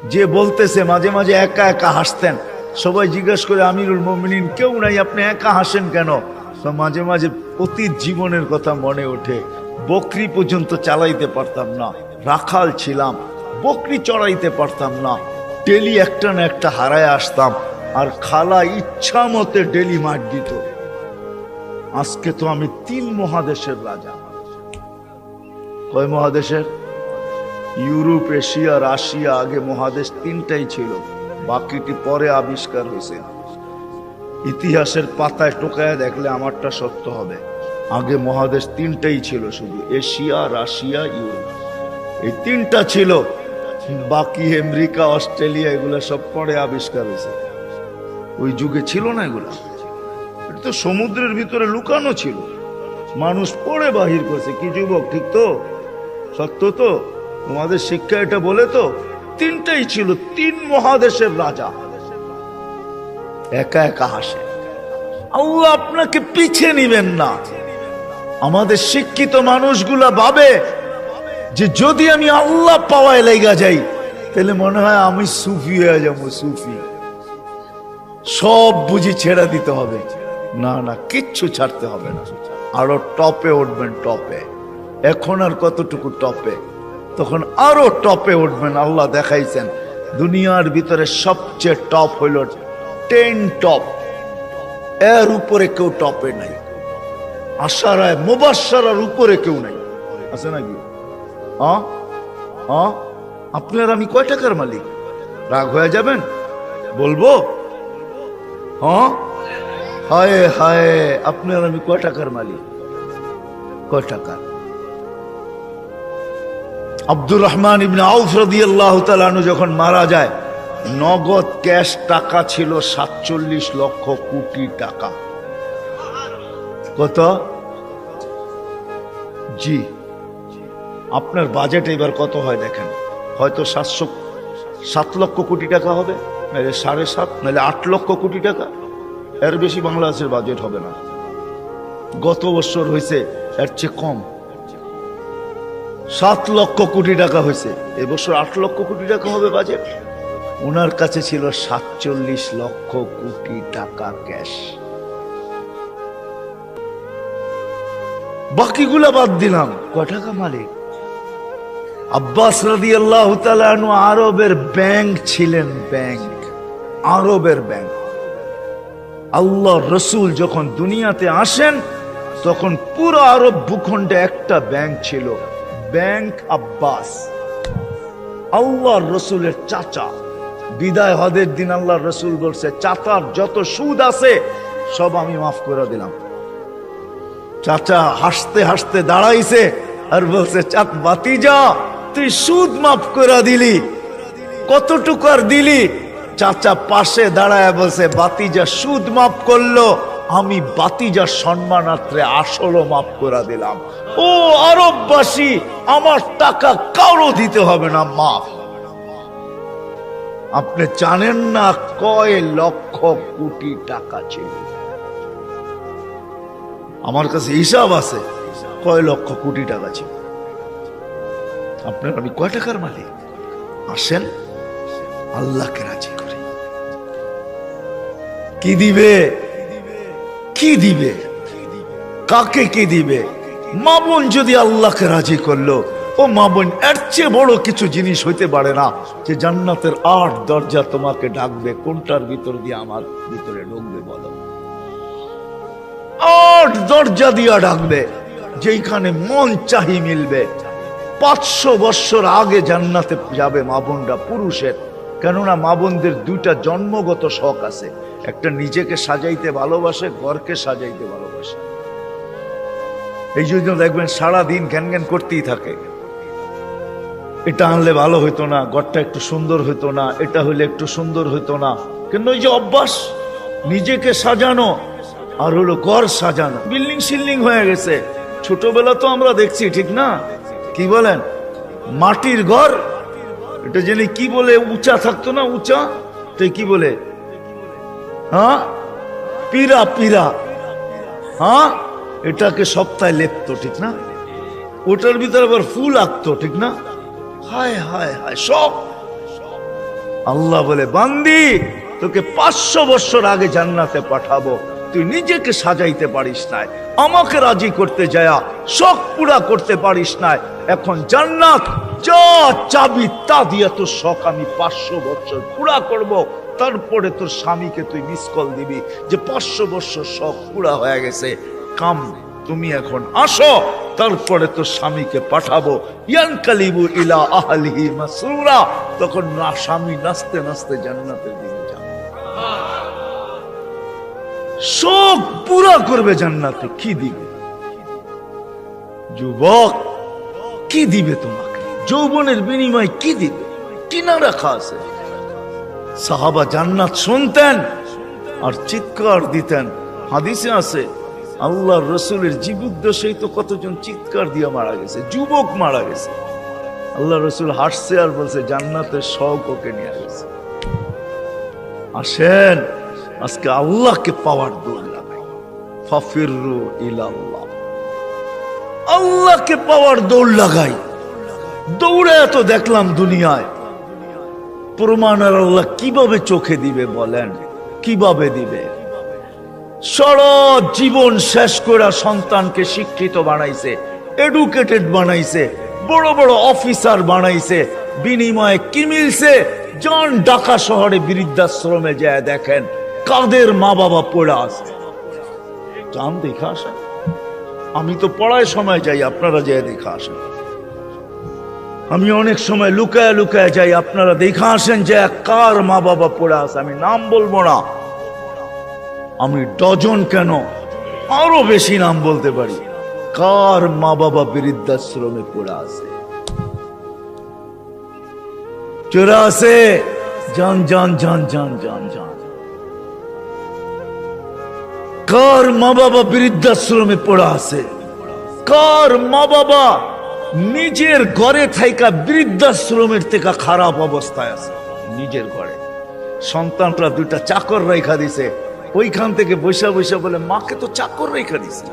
যে বলতেছে মাঝে মাঝে একা একা হাসতেন, সবাই জিজ্ঞেস করে আমিরুল মুমিনিন কেউ নাই, আপনি একা হাসেন কেন? তো মাঝে মাঝে অতীত জীবনের কথা মনে ওঠে। বকরি পর্যন্ত চালাইতে পারতাম না, রাখাল ছিলাম, বকরি চড়াইতে পারতাম না, ডেলি একটা না একটা হারায় আসতাম, আর খালা ইচ্ছা মতে ডেলি মার দিত। আজকে তো আমি 3 মহাদেশের রাজা। কয় মহাদেশের? Europe, Asia, Russia. আগে মহাদেশ 3টাই ছিল, বাকিটি পরে আবিষ্কার হয়েছে। ইতিহাসের পাতায় টোকায় দেখলে আমারটা সত্য হবে। আগে মহাদেশ 3টাই ছিল, শুধু এশিয়া, রাশিয়া, ইউরোপ, এই 3টা ছিল। বাকি আমেরিকা, অস্ট্রেলিয়া এগুলা সব পরে আবিষ্কার হয়েছে। ওই যুগে ছিল না এগুলা। এটা তো সমুদ্রের ভিতরে লুকানো ছিল, মানুষ পড়ে বাহির করছে। কি যুবক, ঠিক তো? সত্য তো? তোমাদের শিক্ষা এটা বলে তো 3টাই ছিল, 3 মহাদেশের রাজা। একা একা হাসে। আল্লাহ আপনাকে পিছে নিবেন না। আমাদের শিক্ষিত মানুষগুলা ভাবে যে যদি আমি আল্লাহ পাওয়ায় লেগা যাই তাহলে মনে হয় আমি সুফি হয়ে যাবো। সুফি সব বুঝি ছেড়ে দিতে হবে। না না, কিচ্ছু ছাড়তে হবে না, আরো টপে উঠবেন। টপে এখন আর কতটুকু টপে, তখন আরো টপে উঠবেন। আল্লাহ দেখাইছেন দুনিয়ার ভিতরে সবচেয়ে টপ হইল 10 টপ, এর উপরে কেউ টপে নাই। আশারায় মুবাশশারার উপরে কেউ নাই, আছে নাকি? আপনার আমি কয় টাকার মালিক? রাগ হয়ে যাবেন? বলবো? হায় হায়, আপনার আমি কয় টাকার মালিক? কয় টাকা? আব্দুর রহমান ইবনে আউফ রাদিয়াল্লাহু তাআলা আনহু যখন মারা যায়, নগদ ক্যাশ টাকা ছিল 47 লক্ষ কোটি টাকা। কত? জি, আপনার বাজেট এবার কত হয় দেখেন। হয়তো 7 লক্ষ কোটি টাকা হবে, নাহলে 7.5, নাহলে 8 লক্ষ কোটি টাকা। এর বেশি বাংলাদেশের বাজেট হবে না। গত বছর হয়েছে এর চেয়ে কম, 7 লক্ষ কোটি টাকা হয়েছে। এবছর 8 লক্ষ কোটি টাকা হবে বাজেট। ওনার কাছে ছিল 47 লক্ষ কোটি টাকা ক্যাশ। বাকিগুলা বাদ দিলাম, কয় টাকা মালিক? আব্বাস রাদিয়াল্লাহু তাআলা আনহু আরবের ব্যাংক ছিলেন, ব্যাংক, আরবের ব্যাংক। আল্লাহ রসুল যখন দুনিয়াতে আসেন তখন পুরো আরব ভূখণ্ডে একটা ব্যাংক ছিল, ব্যাংক আব্বাস। আল্লাহ রসুলের চাচা। বিদায় হজের দিন আল্লাহ রসুল বলছে, চাচার যত সুদ আছে সব আমি মাফ করে দিলাম। চাচা হাসতে হাসতে দাঁড়াইছে আর বলছে, বাতিজা তুই সুদ মাফ করে দিলি, কতটুকু আর দিলি? চাচা পাশে দাঁড়ায় বলছে, বাতিজা সুদ মাফ করলো, আমি বাতিজার সম্মানার্থে আসলও মাফ করে দিলাম। ও আরববাসী, আমার টাকা কারো দিতে হবে না, মাফ। আপনি জানেন না কয় লক্ষ কোটি টাকা ছিল? আমার কাছে হিসাব আছে কয় লক্ষ কোটি টাকা ছিল। আপনার আমি কয় টাকার মালিক? আসেন আল্লাহকে রাজি করে। কি দিবে? কি দিবে? কাকে কি দিবে? মা বোন যদি আল্লাহকে রাজি করলো, ও মা বোন, এর চেয়ে বড় কিছু জিনিস হইতে পারে না যে জান্নাতের 8 দরজা তোমাকে ডাকবে। কোনটার ভিতর দিয়ে আমার ভিতরে ঢুকবে বলো? 8 দরজা দিয়া ডাকবে, যেখানে মন চাহি মিলবে। 500 বছর আগে জান্নাতে যাবে মা বোনরা, পুরুষের। কেননা মা বোনদের 2টা জন্মগত শখ আছে, একটা নিজেকে সাজাইতে ভালোবাসে, ঘরকে সাজাইতে ভালোবাসে। এই জন্য দেখবেন সারাদিন জ্ঞান জ্ঞান করতেই থাকে, এটা আনলে ভালো হইতো না, ঘরটা একটু সুন্দর হইতো না, এটা হইলে একটু সুন্দর হইতো না। কিন্তু ওই যে অভ্যাস নিজেকে সাজানো আর হলো ঘর সাজানো, বিল্ডিং সিল্ডিং হয়ে গেছে। ছোটবেলা তো আমরা দেখছি, ঠিক না? কি বলেন? মাটির ঘর, এটা জেনে কি বলে, উঁচা থাকতো না, উঁচা, তো কি বলে? হ্যাঁ, পীরা, পীরা। হ্যাঁ, এটাকে সপ্তাহে লেপতো, ঠিক না? ওটার ভিতরে আবার ফুল আঁকতো, ঠিক না? হায় হায় হায়, সব আল্লাহ বলে, বান্দি তোকে 500 বছর আগে জান্নাতে পাঠাবো, তুই নিজেকে সাজাইতে পারিস নাই, আমাকে রাজি করতে যায়া শখ পুরা করতে পারিস নাই। এখন জান্নাত যা চাবি তা দিয়ে তোর শখ আমি 500 বছর পুরা করব। তারপরে তোর স্বামীকে তুই মিস কল দিবি যে 500 বছর শখ পুরা হয়ে গেছে, কাম তুমি এখন আসো, তারপরে তোর স্বামীকে পাঠাবো। ইয়ানকালিবু ইলা আহলিহি মাসরুরা, তখন না স্বামী নাচতে নাচতে জান্নাতের দিকে যাবে, শোক পুরা করবে। জান্নাতে কি দিবে? যুবক কি দিবে তোমাকে? যৌবনের বিনিময় কি দিবে? কিনা রাখা আছে। সাহাবা জান্নাত শুনতেন আর চিৎকার দিতেন। হাদিসে আছে আল্লাহর রসুলের জীবদ্দশায় তো কতজন চিৎকার দিয়ে মারা গেছে, যুবক মারা গেছে। আল্লাহ রসুল হাসছে আর বলছে জান্নাতের শখ ওকে নিয়ে গেছে। আসেন আজকে আল্লাহকে পাওয়ার দৌড় লাগাই, ফাফিরু ইলাল্লাহ, আল্লাহকে পাওয়ার দৌড় লাগাই। দৌড়ে এত দেখলাম দুনিয়ায়, প্রমাণ আর আল্লাহ কিভাবে চোখে দিবে বলেন? কিভাবে দিবে? সারা জীবন শেষ করে সন্তানকে শিক্ষিত বানাইছে, এডুকেটেড বানাইছে, বড় বড় অফিসার বানাইছে, বিনিময়ে কি মিলছে? জন ঢাকা শহরে বৃদ্ধাশ্রমে যায় দেখেন কাদের মা বাবা পড়ে আছে, যান দেখা আসেন। আমি তো পড়ায় সময় যাই, আপনারা যায় দেখা আসেন। আমি অনেক সময় লুকায় লুকায় যাই, আপনারা দেখা আসেন যে কার মা বাবা পড়ে আছে। আমি নাম বলবো না, আমি ডজন কেন আরো বেশি নাম বলতে পারি, কার মা বাবা বৃদ্ধাশ্রমে পড়ে আছে। চোরা আছে, জান জান জান জান জান জান। কার মা বাবা বৃদ্ধাশ্রমে পড়ে আছে? কার মা বাবা নিজের ঘরে থাইকা বৃদ্ধাশ্রমের থেকে খারাপ অবস্থায় আছে? নিজের ঘরে সন্তানরা দুইটা চাকর রেখা দিছে, ওইখান থেকে বৈশা বৈশা বলে মাকে তো চাকর রেখা দিছি,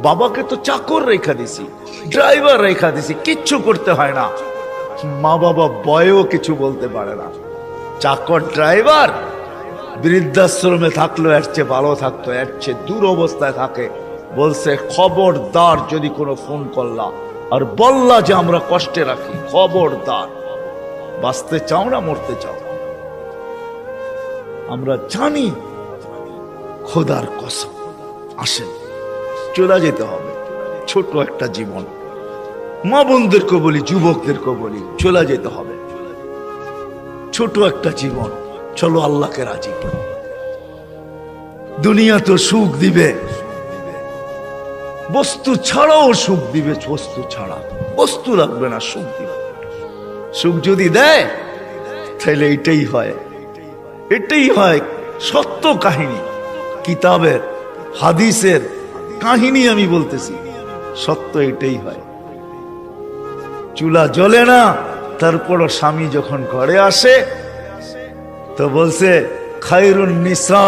বাবাকে তো চাকর রেখা দিছি, ড্রাইভার রেখা দিছি, কিচ্ছু করতে হয় না। মা বাবা বয়েও কিছু বলতে পারে না। চাকর ড্রাইভার বৃদ্ধাশ্রমে থাকলো এর চেয়ে ভালো থাকতো, এর চেয়ে দূর অবস্থায় থাকে। বলছে খবরদার যদি কোনো ফোন করলা আর বললা যে আমরা কষ্টে রাখি, খবরদার। বাঁচতে চাও না মরতে চাও? আমরা জানি খোদার কসম। আসেন চলে যেতে হবে, ছোট একটা জীবন। মা বোনদেরকে বলি, যুবকদেরকে বলি, চলে যেতে হবে। ছোট একটা জীবন, চলো আল্লাহকে রাজি করি। দুনিয়া তো সুখ দিবে, বস্তু ছাড়াও সুখ দিবে। বস্তু ছাড়া বস্তু লাগবে না, সুখ দিবে। সুখ যদি দেয় তাহলে এটাই হয়, এটাই হয় সত্য কাহিনী। কিতাবের হাদিসের কাহিনী আমি বলতেছি, সত্য এটাই হয়। চুলা জ্বলে না, তারপরও স্বামী যখন ঘরে আসে তো বলছে খায়রুন নিসা,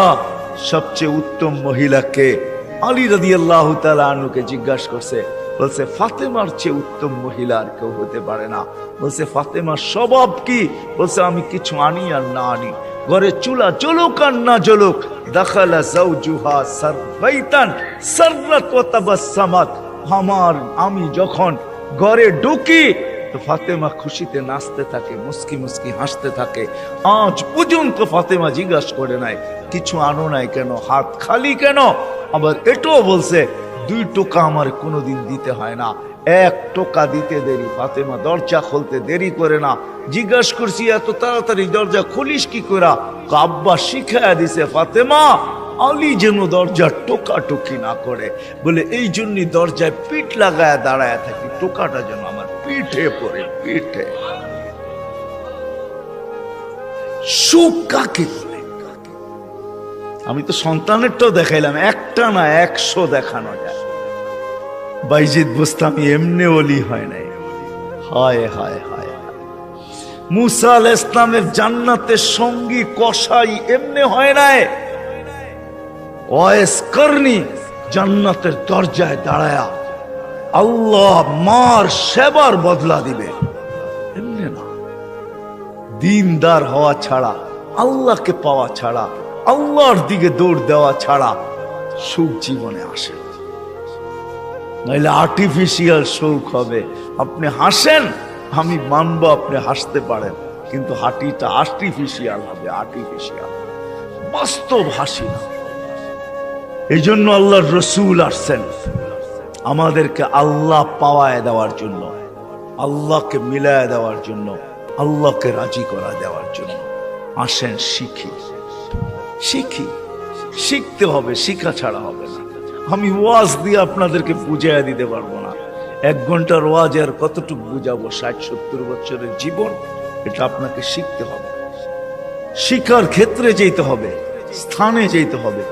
সবচেয়ে উত্তম মহিলাকে? আলী রাদিয়াল্লাহু তাআলা আনহুকে জিজ্ঞাসা করছে, বলছে ফাতেমার চেয়ে উত্তম মহিলা আর কেউ হতে পারে না। বলছে ফাতেমার স্বভাব কি? বলছে আমি কিছু আনি আর না আনি, ঘরে চুলা জ্বলুক আর না জ্বলুক, দাখালা যাওজুহা সারবাইতান সাররাত ওয়া তাবাসসামাত, আমি যখন ঘরে ঢুকি তো ফাতেমা খুশিতে নাচতে থাকে, মুস্কি মুস্কি হাসতে থাকে। আজ পর্যন্ত ফাতেমা জিজ্ঞাসা করে নাই কিছু আনো নাই কেন, হাত খালি কেন। আবার এটাও বলছে 2 টোকা আমার কোনোদিন দিতে হয় না, 1 টোকা দিতে দেরি। ফাতেমা দরজা খুলতে দেরি করে না। জিজ্ঞাসা করছি এত তাড়াতাড়ি দরজা খুলিস কি করে? আব্বা শিখায়া দিছে ফাতেমা আলী যেন দরজা টোকাটুকি না করে, বলে এই জন্যই দরজায় পিঠ লাগায় দাঁড়ায় থাকি, টোকাটা যেন আমার পিঠে পড়ে, পিঠে। সুখ কাকে বলে? আমি তো সন্তানেরটাও দেখাইলাম, একটা না 100 দেখানো যায়। বাইজিদ বুস্তামি এমনি ওলি হয় নাই। হায় হায় হায়, মুসা আলাইহিস সালামের জান্নাতের সঙ্গী কসাই এমনি হয় নাই। ওয়াইস করনি জান্নাতের দরজায় দাঁড়ায়া আল্লাহ মার সেবার বদলা দিবে, এমনি না। দিনদার হওয়া ছাড়া, আল্লাহকে পাওয়া ছাড়া, আল্লাহর দিকে দৌড় দেওয়া ছাড়া সুখ জীবনে আসে না। নাইলে আর্টিফিশিয়াল সুখ হবে। আপনি হাসেন, আমি মানবো আপনি হাসতে পারেন, কিন্তু হাঁটিটা আর্টিফিশিয়াল হবে, আর্টিফিশিয়াল, বাস্তব হাসি না। এই জন্য আল্লাহর রসুল আসছেন আমাদেরকে আল্লাহ পাওয়ায় দেওয়ার জন্য, আল্লাহকে মিলায় দেওয়ার জন্য, আল্লাহকে রাজি করা দেওয়ার জন্য। আসেন শিখি, শিখি, শিখতে হবে, শিখা ছাড়া হবে না। আমি ওয়াজ দিয়ে আপনাদেরকে বুঝাইয়া দিতে পারবো না। 1 ঘন্টার ওয়াজ আর কতটুকু বুঝাবো? 60-70 বছরের জীবন, এটা আপনাকে শিখতে হবে, শিখার ক্ষেত্রে যেতে হবে, স্থানে যেতে হবে।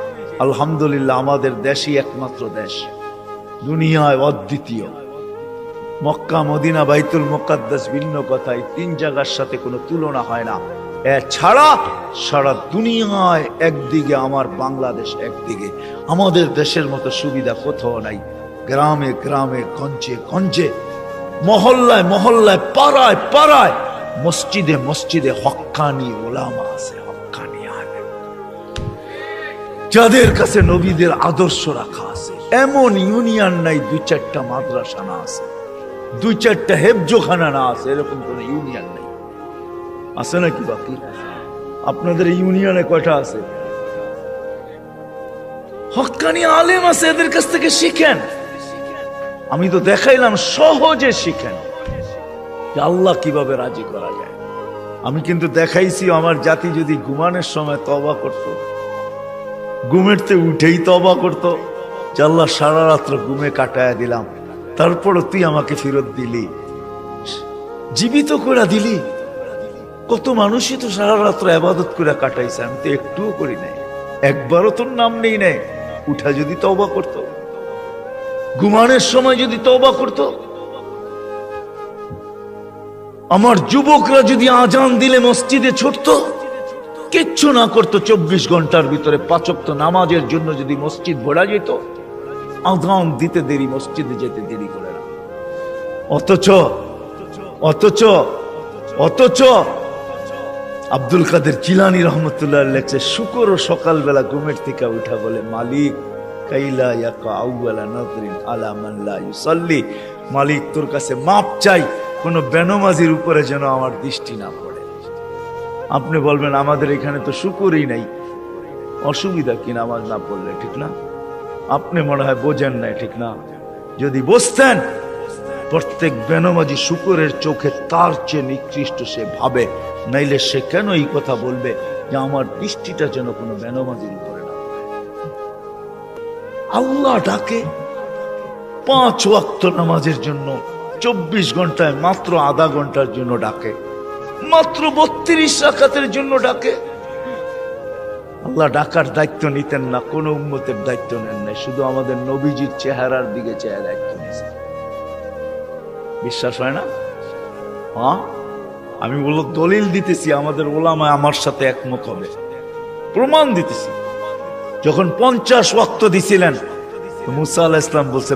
আলহামদুলিল্লাহ, আমাদের দেশই একমাত্র দেশ, দুনিয়ায় অদ্বিতীয়। মক্কা, মদিনা, বাইতুল মুকাদ্দাস ভিন্ন কথা, এই 3 জায়গার সাথে কোনো তুলনা হয় না। এছাড়া সারা দুনিয়ায় একদিকে আমার বাংলাদেশ, একদিকে আমাদের দেশের মতো সুবিধা কোথাও নাই। গ্রামে গ্রামে, গঞ্জে গঞ্জে, মহল্লায় মহল্লায়, পাড়ায় পাড়ায়, মসজিদে মসজিদে হক্কানি ওলামা আছে, হক্কানি আলেম, যাদের কাছে নবীদের আদর্শ রাখা আছে। এমন ইউনিয়ন নাই 2-4টা মাদ্রাসা না আছে, 2-4টা হেফজোখানা না আছে, এরকম কোন ইউনিয়ন নেই। আছে নাকি? বাকি আপনাদের ইউনিয়নে কয়টা আছে? হক্কানি আলেম আছে, এদের কাছ থেকে শিখেন। আমি তো দেখাইলাম, সহজে শিখেন যে আল্লাহ কিভাবে রাজি করা যায়। আমি কিন্তু দেখাইছি আমার জাতি যদি ঘুমানোর সময় তওবা করত, ঘুমেরতে উঠেই তওবা করত যে আল্লাহ সারা রাত্র ঘুমে কাটায়া দিলাম, তারপরও তুই আমাকে ফেরত দিলি, জীবিত করে দিলি। কত মানুষই তো সারা রাত্র ইবাদত করে কাটাইছে, আমি তো একটুও করি নাই, একবারও তোর নাম নেই নাই। উঠা যদি তওবা করত, ঘুমানোর সময় যদি তওবা করত, আমার যুবকরা যদি আজান দিলে মসজিদে ছুটত, কিচ্ছু না করতো, 24 ঘন্টার ভিতরে 5 ওয়াক্ত নামাজের জন্য যদি মসজিদ ভরা যেত, আজান দিতে দেরি, মসজিদে যেতে দেরি করে না। অথচ অথচ অথচ আব্দুল কাদের জিলানী রহমতুল্লাহ লেখছে, শুকর ও সকালবেলা ঘুমের থেকে উঠা বলে, মালিক কাইলা ইয়াকা আউয়ালা নাযরিন আলা মান লা ইউসাল্লি, মালিক তোর কাছে মাপ চাই, কোন বেনমাজির উপরে যেন আমার দৃষ্টি না পড়ে। আপনি বলবেন আমাদের এখানে তো শুকরই নাই, অসুবিধা কি নামাজ না পড়লে? ঠিক না? আপনি মনে হয় বোঝেন না, ঠিক না? যদি বুঝতেন, প্রত্যেক বেনমাজি শুকরের চোখে তার চেয়ে নিকৃষ্ট সে ভাবে, নাইলে সে কেন এই কথা বলবে যে আমার দৃষ্টিটা যেন কোনো বেনমাজির উপরে না পড়ে। আল্লাহ ডাকে 5 ওয়াক্ত নামাজের জন্য, 24 ঘন্টায় মাত্র আধা ঘন্টার জন্য ডাকে, মাত্র 32 রাকাতের জন্য ডাকে। আল্লাহ ডাকার দায়িত্ব নিতেন না, কোন উম্মতের দায়িত্ব নেন নাই, শুধু আমাদের নবীজির চেহারার দিকে চেয়ে দায়িত্ব নিয়েছেন। বিশ্বাস হয় না? হ্যাঁ, আমি বললো দলিল দিতেছি, আমাদের ওলামা আমার সাথে একমত হবে, প্রমাণ দিতেছি। যখন 50 ওয়াক্ত দিছিলেন, মুসা আলাইহিস সালাম বলছে